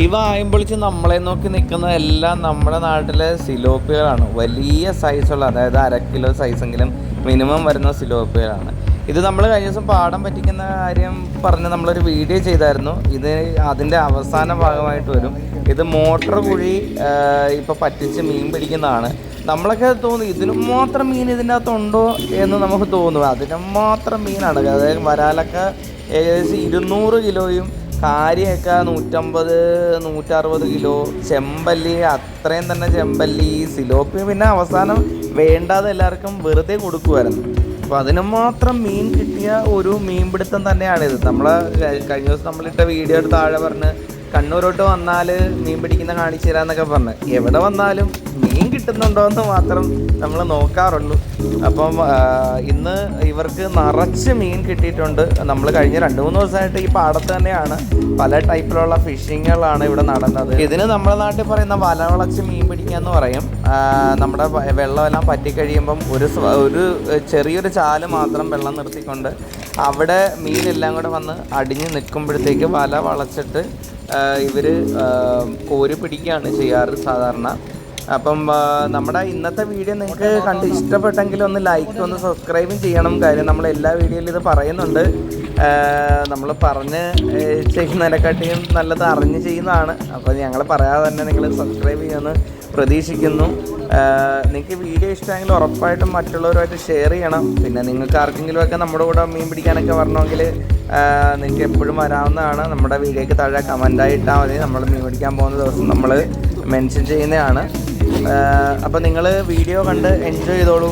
ഇവ ആയമ്പൊളിച്ച് നമ്മളെ നോക്കി നിൽക്കുന്ന എല്ലാം നമ്മുടെ നാട്ടിലെ സിലോപ്പികളാണ്. വലിയ സൈസുള്ള, അതായത് 1/2 കിലോ സൈസെങ്കിലും മിനിമം വരുന്ന സിലോപ്പികളാണ്. ഇത് നമ്മൾ കഴിഞ്ഞ ദിവസം പാടം പറ്റിക്കുന്ന കാര്യം പറഞ്ഞ് നമ്മളൊരു വീഡിയോ ചെയ്തായിരുന്നു. ഇത് അതിൻ്റെ അവസാന ഭാഗമായിട്ട് വരും. ഇത് മോട്ടർ കുഴി ഇപ്പോൾ പറ്റിച്ച് മീൻ പിടിക്കുന്നതാണ്. നമ്മളൊക്കെ തോന്നും ഇതിനും മാത്രം മീൻ ഇതിൻ്റെ അകത്തുണ്ടോ എന്ന് നമുക്ക് തോന്നും. അതിനും മാത്രം മീനാണ്. അതായത് വരാലൊക്കെ ഏകദേശം 200 കിലോയും കാര്യമൊക്കെ 150-160 കിലോ. ചെമ്പല്ലി അത്രയും തന്നെ ചെമ്പല്ലി, സിലോപ്പി പിന്നെ അവസാനം വേണ്ടാതെ എല്ലാവർക്കും വെറുതെ കൊടുക്കുമായിരുന്നു. അപ്പോൾ അതിന് മാത്രം മീൻ കിട്ടിയ ഒരു മീൻപിടുത്തം തന്നെയാണിത്. കഴിഞ്ഞ ദിവസം നമ്മളിട്ട വീഡിയോ താഴെ പറഞ്ഞ് കണ്ണൂരോട്ട് വന്നാൽ മീൻ പിടിക്കുന്ന കാണിച്ചു തരാമെന്നൊക്കെ പറഞ്ഞ്, എവിടെ വന്നാലും മീൻ കിട്ടുന്നുണ്ടോ എന്ന് മാത്രം നമ്മൾ നോക്കാറുള്ളൂ. അപ്പം ഇന്ന് ഇവർക്ക് നിറച്ച് മീൻ കിട്ടിയിട്ടുണ്ട്. നമ്മൾ കഴിഞ്ഞ 2-3 ദിവസമായിട്ട് ഈ പാടത്ത് തന്നെയാണ് പല ടൈപ്പിലുള്ള ഫിഷിങ്ങുകളാണ് ഇവിടെ നടന്നത്. ഇതിന് നമ്മുടെ നാട്ടിൽ പറയുന്ന വല വളച്ച് മീൻ പിടിക്കുക എന്ന് പറയും. നമ്മുടെ വെള്ളമെല്ലാം പറ്റിക്കഴിയുമ്പം ഒരു ചെറിയൊരു ചാല് മാത്രം വെള്ളം നിർത്തിക്കൊണ്ട് അവിടെ മീനെല്ലാം കൂടെ വന്ന് അടിഞ്ഞ് നിൽക്കുമ്പോഴത്തേക്ക് വല വളച്ചിട്ട് ഇവർ കോരി പിടിക്കുകയാണ് ചെയ്യാറ് സാധാരണ. അപ്പം നമ്മുടെ ഇന്നത്തെ വീഡിയോ നിങ്ങൾക്ക് കണ്ട് ഇഷ്ടപ്പെട്ടെങ്കിൽ ഒന്ന് ലൈക്ക്, ഒന്ന് സബ്സ്ക്രൈബും ചെയ്യണം. കാര്യം നമ്മൾ എല്ലാ വീഡിയോയിലും ഇത് പറയുന്നുണ്ട്. നമ്മൾ പറഞ്ഞ് ചെയ്യുന്നതിനെക്കാട്ടിയും നല്ലത് അറിഞ്ഞ് ചെയ്യുന്നതാണ്. അപ്പോൾ ഞങ്ങൾ പറയാതെ തന്നെ നിങ്ങൾ സബ്സ്ക്രൈബ് ചെയ്യുമെന്ന് പ്രതീക്ഷിക്കുന്നു. നിങ്ങൾക്ക് വീഡിയോ ഇഷ്ടമെങ്കിൽ ഉറപ്പായിട്ടും മറ്റുള്ളവരുമായിട്ട് ഷെയർ ചെയ്യണം. പിന്നെ നിങ്ങൾക്ക് ആർക്കെങ്കിലുമൊക്കെ നമ്മുടെ കൂടെ മീൻ പിടിക്കാനൊക്കെ വരണമെങ്കിൽ നിങ്ങൾക്ക് എപ്പോഴും വരാവുന്നതാണ്. നമ്മുടെ വീഡിയോയ്ക്ക് താഴെ കമൻറ്റായി ഇട്ടാൽ മതി. നമ്മൾ മീൻ പിടിക്കാൻ പോകുന്ന ദിവസം നമ്മൾ മെൻഷൻ ചെയ്യുന്നതാണ്. അപ്പോൾ നിങ്ങൾ വീഡിയോ കണ്ട് എൻജോയ് ചെയ്തോളൂ.